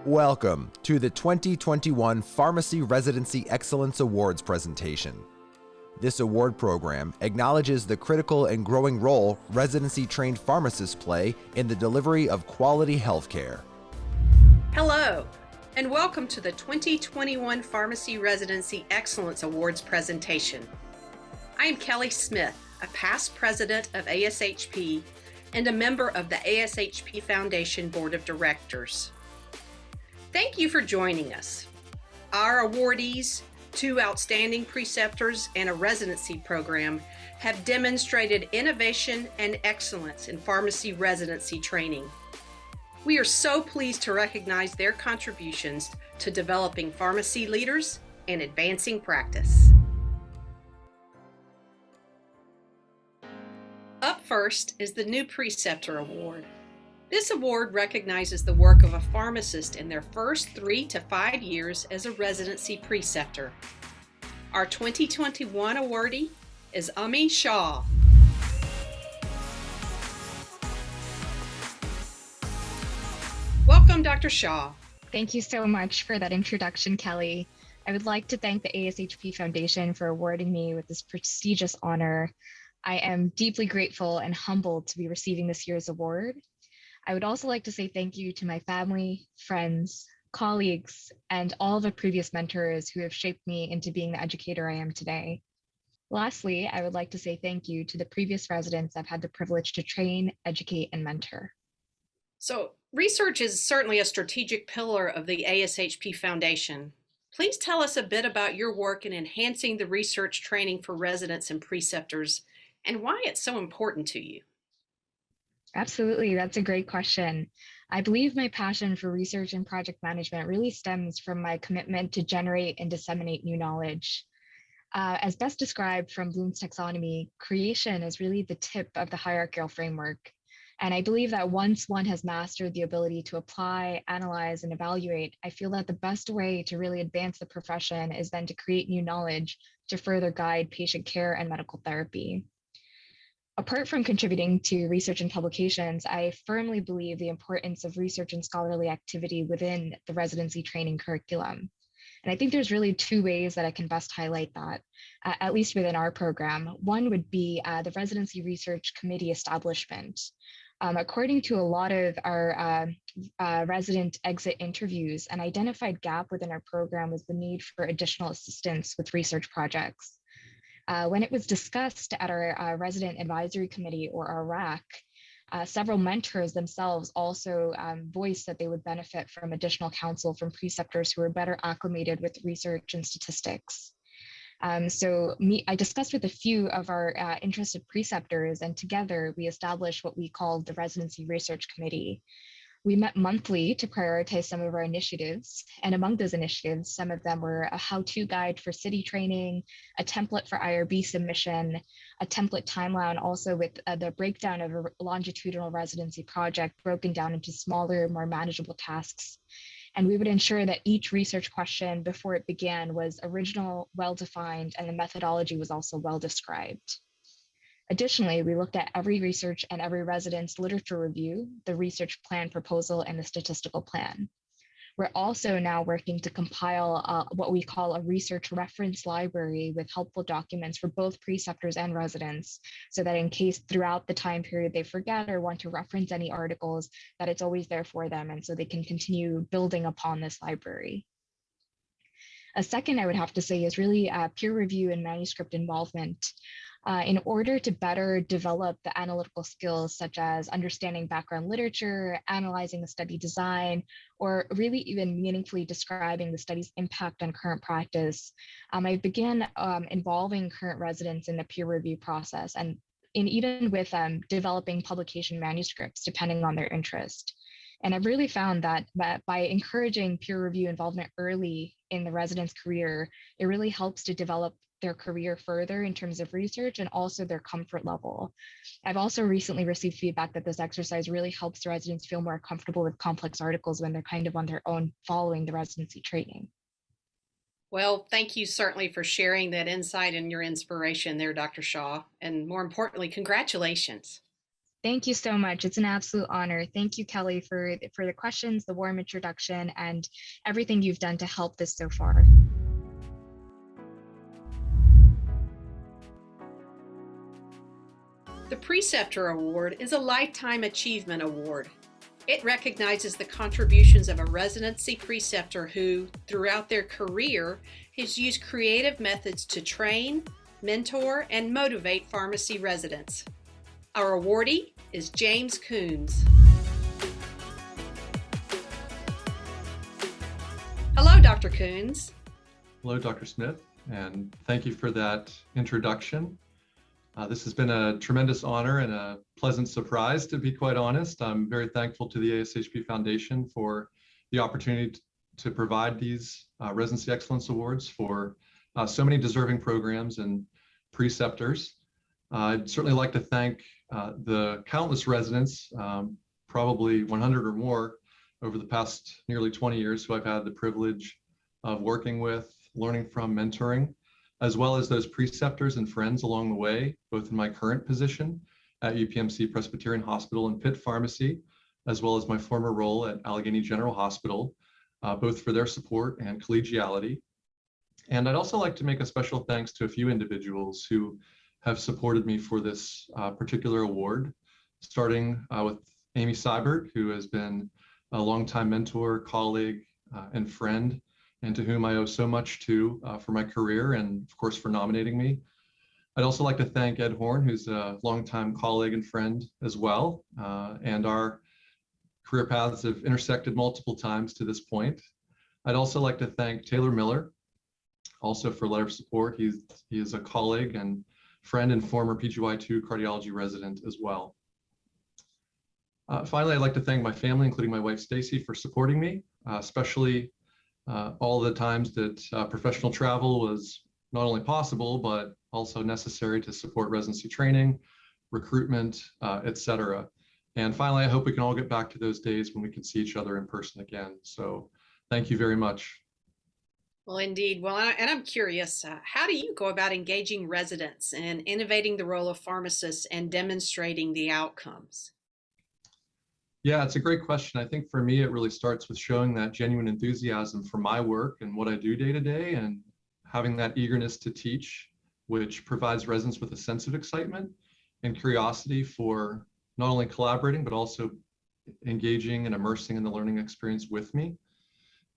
Welcome to the 2021 Pharmacy Residency Excellence Awards presentation. This award program acknowledges the critical and growing role residency-trained pharmacists play in the delivery of quality healthcare. Hello, and welcome to the 2021 Pharmacy Residency Excellence Awards presentation. I am Kelly Smith, a past president of ASHP and a member of the ASHP Foundation Board of Directors. Thank you for joining us. Our awardees, 2 outstanding preceptors, and a residency program have demonstrated innovation and excellence in pharmacy residency training. We are so pleased to recognize their contributions to developing pharmacy leaders and advancing practice. Up first is the new Preceptor Award. This award recognizes the work of a pharmacist in their first 3 to 5 years as a residency preceptor. Our 2021 awardee is Ami Shah. Welcome, Dr. Shah. Thank you so much for that introduction, Kelly. I would like to thank the ASHP Foundation for awarding me with this prestigious honor. I am deeply grateful and humbled to be receiving this year's award. I would also like to say thank you to my family, friends, colleagues, and all the previous mentors who have shaped me into being the educator I am today. Lastly, I would like to say thank you to the previous residents I've had the privilege to train, educate, and mentor. So, research is certainly a strategic pillar of the ASHP Foundation. Please tell us a bit about your work in enhancing the research training for residents and preceptors and why it's so important to you. Absolutely, that's a great question. I believe my passion for research and project management really stems from my commitment to generate and disseminate new knowledge. As best described from Bloom's taxonomy, creation is really the tip of the hierarchical framework. And I believe that once one has mastered the ability to apply, analyze, and evaluate, I feel that the best way to really advance the profession is then to create new knowledge to further guide patient care and medical therapy. Apart from contributing to research and publications, I firmly believe the importance of research and scholarly activity within the residency training curriculum. And I think there's really 2 ways that I can best highlight that, at least within our program. One would be the Residency Research Committee establishment. According to a lot of our resident exit interviews, an identified gap within our program was the need for additional assistance with research projects. When it was discussed at our Resident Advisory Committee, or our RAC, several mentors themselves also voiced that they would benefit from additional counsel from preceptors who are better acclimated with research and statistics. I discussed with a few of our interested preceptors, and together we established what we called the Residency Research Committee. We met monthly to prioritize some of our initiatives, and among those initiatives, some of them were a how-to guide for city training, a template for IRB submission, a template timeline also with the breakdown of a longitudinal residency project broken down into smaller, more manageable tasks. And we would ensure that each research question before it began was original, well-defined, and the methodology was also well-described. Additionally, we looked at every research and every resident's literature review, the research plan proposal, and the statistical plan. We're also now working to compile what we call a research reference library with helpful documents for both preceptors and residents, so that in case throughout the time period they forget or want to reference any articles, that it's always there for them, and so they can continue building upon this library. A second I would have to say is really peer review and manuscript involvement. In order to better develop the analytical skills, such as understanding background literature, analyzing the study design, or really even meaningfully describing the study's impact on current practice, I began involving current residents in the peer review process, and even with developing publication manuscripts, depending on their interest. And I've really found that by encouraging peer review involvement early in the resident's career, it really helps to develop their career further in terms of research and also their comfort level. I've also recently received feedback that this exercise really helps the residents feel more comfortable with complex articles when they're kind of on their own following the residency training. Well, thank you certainly for sharing that insight and your inspiration there, Dr. Shah. And more importantly, congratulations. Thank you so much. It's an absolute honor. Thank you, Kelly, for the questions, the warm introduction, and everything you've done to help this so far. The Preceptor Award is a Lifetime Achievement Award. It recognizes the contributions of a residency preceptor who, throughout their career, has used creative methods to train, mentor, and motivate pharmacy residents. Our awardee is James Coons. Hello, Dr. Coons. Hello, Dr. Smith, and thank you for that introduction. This has been a tremendous honor and a pleasant surprise, to be quite honest. I'm very thankful to the ASHP Foundation for the opportunity to provide these Residency Excellence Awards for so many deserving programs and preceptors. I'd certainly like to thank the countless residents, probably 100 or more over the past nearly 20 years who I've had the privilege of working with, learning from, mentoring, as well as those preceptors and friends along the way, both in my current position at UPMC Presbyterian Hospital and Pitt Pharmacy, as well as my former role at Allegheny General Hospital, both for their support and collegiality. And I'd also like to make a special thanks to a few individuals who have supported me for this particular award, starting with Amy Seibert, who has been a longtime mentor, colleague, and friend, and to whom I owe so much to for my career and, of course, for nominating me. I'd also like to thank Ed Horn, who's a longtime colleague and friend as well, and our career paths have intersected multiple times to this point. I'd also like to thank Taylor Miller, also for a letter of support. He is a colleague and friend and former PGY2 cardiology resident as well. Finally, I'd like to thank my family, including my wife, Stacy, for supporting me, especially all the times that professional travel was not only possible, but also necessary to support residency training, recruitment, etc. And finally, I hope we can all get back to those days when we can see each other in person again. So thank you very much. Well, indeed. Well, and I'm curious, how do you go about engaging residents and innovating the role of pharmacists and demonstrating the outcomes? Yeah, it's a great question. I think for me, it really starts with showing that genuine enthusiasm for my work and what I do day to day, and having that eagerness to teach, which provides residents with a sense of excitement and curiosity for not only collaborating, but also engaging and immersing in the learning experience with me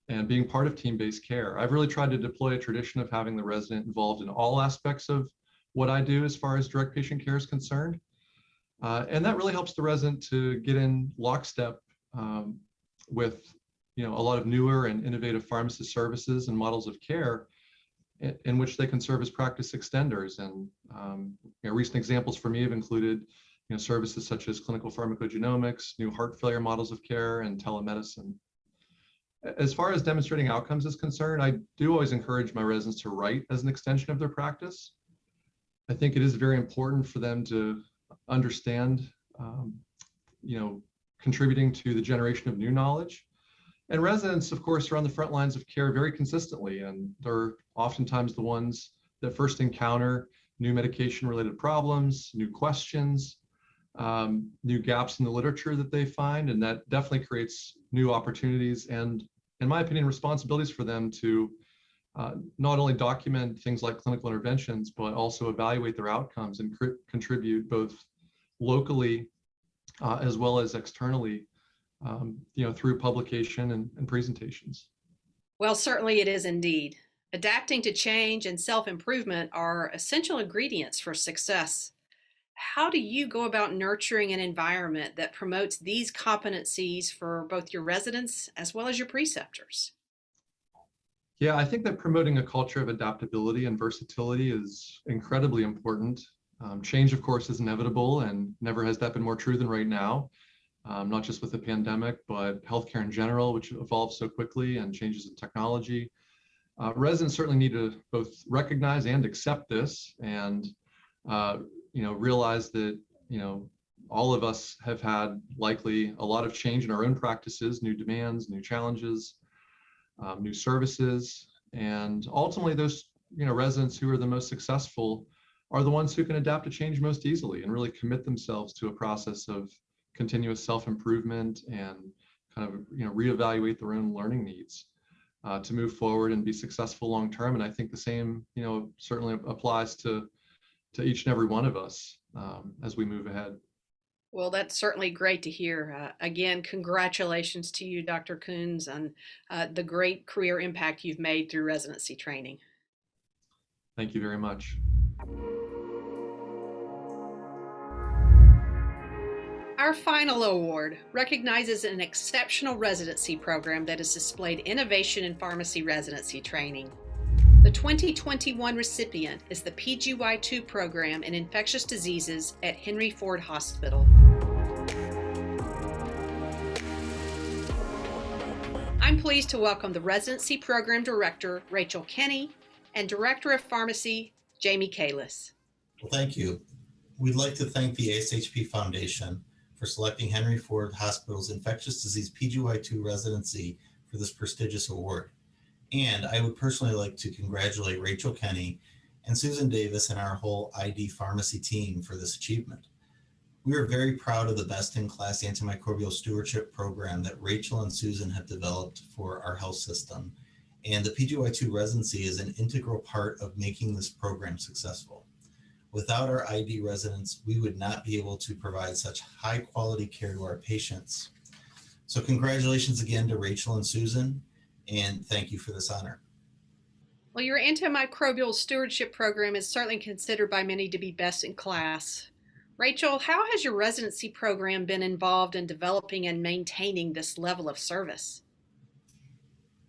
and being part of team-based care. I've really tried to deploy a tradition of having the resident involved in all aspects of what I do as far as direct patient care is concerned. And that really helps the resident to get in lockstep with a lot of newer and innovative pharmacist services and models of care in which they can serve as practice extenders. And recent examples for me have included services such as clinical pharmacogenomics, new heart failure models of care, and telemedicine. As far as demonstrating outcomes is concerned, I do always encourage my residents to write as an extension of their practice. I think it is very important for them to understand, contributing to the generation of new knowledge. And residents, of course, are on the front lines of care very consistently, and they're oftentimes the ones that first encounter new medication-related problems, new questions, new gaps in the literature that they find, and that definitely creates new opportunities and, in my opinion, responsibilities for them to not only document things like clinical interventions, but also evaluate their outcomes and contribute both locally as well as externally, through publication and presentations. Well, certainly it is indeed. Adapting to change and self-improvement are essential ingredients for success. How do you go about nurturing an environment that promotes these competencies for both your residents as well as your preceptors? Yeah, I think that promoting a culture of adaptability and versatility is incredibly important. Change, of course, is inevitable, and never has that been more true than right now, not just with the pandemic, but healthcare in general, which evolves so quickly, and changes in technology. Residents certainly need to both recognize and accept this, and realize that all of us have had likely a lot of change in our own practices, new demands, new challenges, new services, and ultimately those residents who are the most successful are the ones who can adapt to change most easily and really commit themselves to a process of continuous self-improvement and kind of reevaluate their own learning needs to move forward and be successful long term. And I think the same certainly applies to each and every one of us as we move ahead. Well, that's certainly great to hear. Again, congratulations to you, Dr. Coons, on the great career impact you've made through residency training. Thank you very much. Our final award recognizes an exceptional residency program that has displayed innovation in pharmacy residency training. The 2021 recipient is the PGY2 program in infectious diseases at Henry Ford Hospital. I'm pleased to welcome the Residency Program Director, Rachel Kenny, and Director of Pharmacy, Jamie Kalis. Well, thank you. We'd like to thank the ASHP Foundation for selecting Henry Ford Hospital's Infectious Disease PGY2 residency for this prestigious award. And I would personally like to congratulate Rachel Kenny and Susan Davis and our whole ID pharmacy team for this achievement. We are very proud of the best-in-class antimicrobial stewardship program that Rachel and Susan have developed for our health system. And the PGY2 residency is an integral part of making this program successful. Without our ID residents, we would not be able to provide such high quality care to our patients. So congratulations again to Rachel and Susan, and thank you for this honor. Well, your antimicrobial stewardship program is certainly considered by many to be best in class. Rachel, how has your residency program been involved in developing and maintaining this level of service?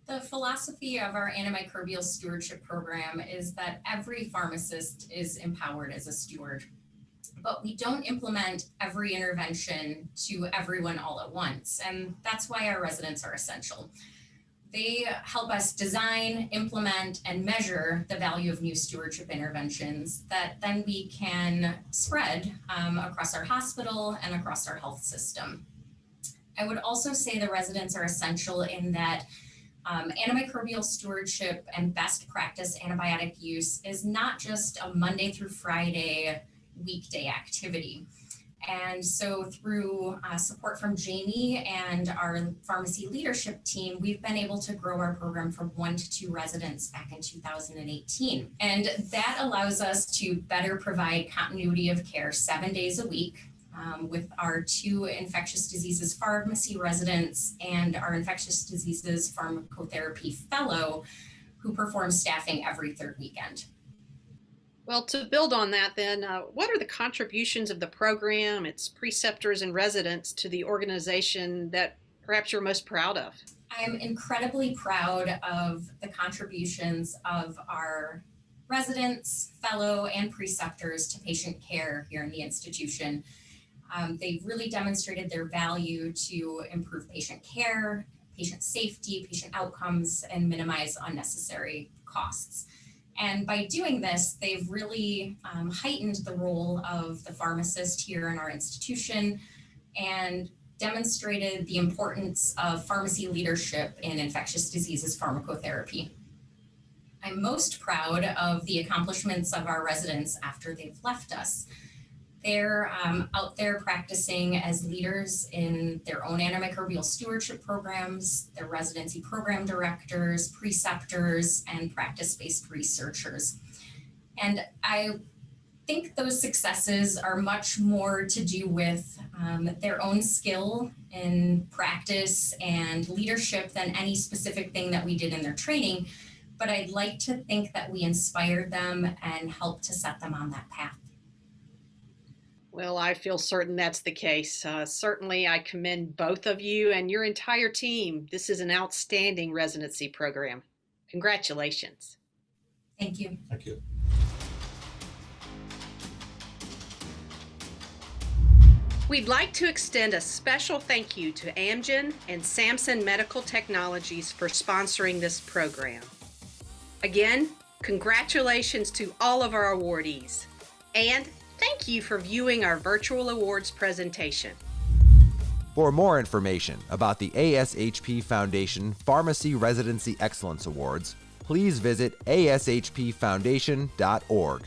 The philosophy of our antimicrobial stewardship program is that every pharmacist is empowered as a steward, but we don't implement every intervention to everyone all at once, and that's why our residents are essential. They help us design, implement, and measure the value of new stewardship interventions that then we can spread across our hospital and across our health system. I would also say the residents are essential in that antimicrobial stewardship and best practice antibiotic use is not just a Monday through Friday weekday activity. And so through support from Jamie and our pharmacy leadership team, we've been able to grow our program from 1 to 2 residents back in 2018. And that allows us to better provide continuity of care 7 days a week with our 2 infectious diseases pharmacy residents and our infectious diseases pharmacotherapy fellow who performs staffing every 3rd weekend. Well, to build on that then, what are the contributions of the program, its preceptors and residents to the organization that perhaps you're most proud of? I'm incredibly proud of the contributions of our residents, fellow, and preceptors to patient care here in the institution. They've really demonstrated their value to improve patient care, patient safety, patient outcomes, and minimize unnecessary costs. And by doing this, they've really heightened the role of the pharmacist here in our institution and demonstrated the importance of pharmacy leadership in infectious diseases pharmacotherapy. I'm most proud of the accomplishments of our residents after they've left us. They're out there practicing as leaders in their own antimicrobial stewardship programs, their residency program directors, preceptors, and practice-based researchers. And I think those successes are much more to do with their own skill in practice and leadership than any specific thing that we did in their training. But I'd like to think that we inspired them and helped to set them on that path. Well, I feel certain that's the case. Certainly, I commend both of you and your entire team. This is an outstanding residency program. Congratulations. Thank you. Thank you. We'd like to extend a special thank you to Amgen and Samson Medical Technologies for sponsoring this program. Again, congratulations to all of our awardees. And thank you for viewing our virtual awards presentation. For more information about the ASHP Foundation Pharmacy Residency Excellence Awards, please visit ashpfoundation.org.